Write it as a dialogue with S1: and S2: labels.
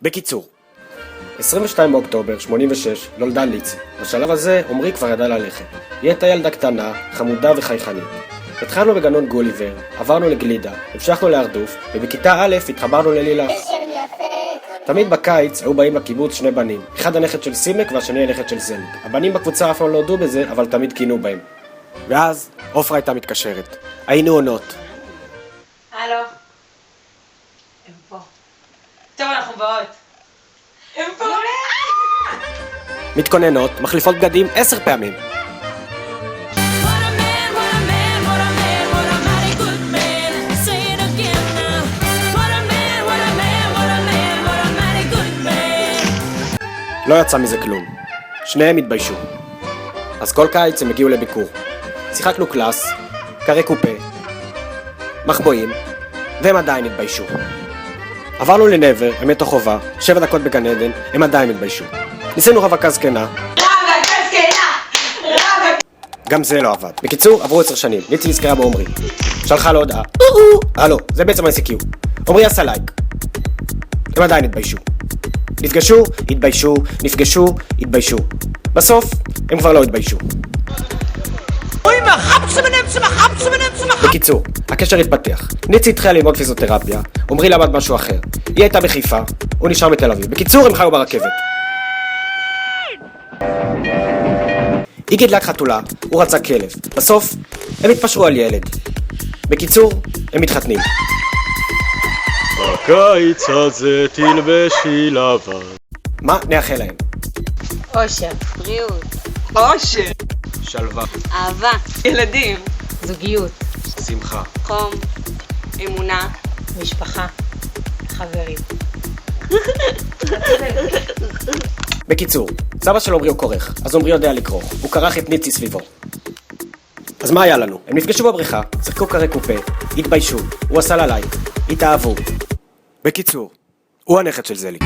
S1: בקיצור, 22 באוקטובר 86 נולדה ליצי. בשלב הזה עומרי כבר ידע ללכת. היא הייתה ילדה קטנה, חמודה וחייכנית. התחלנו בגנון גוליבר, עברנו לגלידה, המשכנו להרדוף, ובכיתה א' התחברנו ללילך. תמיד בקיץ היו באים לקיבוץ שני בנים, אחד הנכד של סימק והשני הנכד של זליק. הבנים בקבוצה אף פעם לא הודו בזה, אבל תמיד כינו בהם. ואז עופרה הייתה מתקשרת. היינו עונות.
S2: הלו. הם פה. טוב, אנחנו באות. הם פה.
S1: מתכוננות, מחליפות בגדים 10 פעמים. לא יצא מזה כלום. שניהם התביישו. אז כל קיץ הם הגיעו לביקור. שיחקנו קלאס, קרי קופה, מחבואים, והם עדיין התביישו. עברנו לנבר, אמת או חובה, 7 דקות בגן עדן, הם עדיין התביישו. ניסינו רווקה זקנה. גם זה לא עבד. בקיצור, עברו 10 שנים. ליצי נזכרה בעומרי. שלחה לו הודעה. הלו, זה בעצם ה-ICQ. עומרי עשה לייק. הם עדיין התביישו. נפגשו, התביישו, נפגשו, התביישו. בסוף, הם כבר לא התביישו. בקיצור, הקשר התפתח. ניצי התחילה ללמוד פיזיותרפיה, עומרי למד משהו אחר. היא הייתה בחיפה, הוא נשאר בתל אביב. בקיצור, הם חיו ברכבת. היא גידלה חתולה, הוא רצה כלב. בסוף, הם התפשרו על ילד. בקיצור, הם מתחתנים.
S3: בקיץ הזה תלבשי לבן.
S1: מה נאחל להם?
S2: אושר, בריאות, אושר,
S3: שלווה,
S2: אהבה, ילדים, זוגיות,
S3: שמחה,
S2: חום, אמונה,
S4: משפחה, חברים.
S1: בקיצור, סבא של עומרי הוא כורך, אז עומרי יודע לקרוך. הוא כרך את ניצי סביבו. אז מה היה לנו? הם נפגשו בבריכה, שיחקו קרי קופה, התביישו, הוא עשה לה לייק, התאהבו. בקיצור, הוא הנכד של זליק.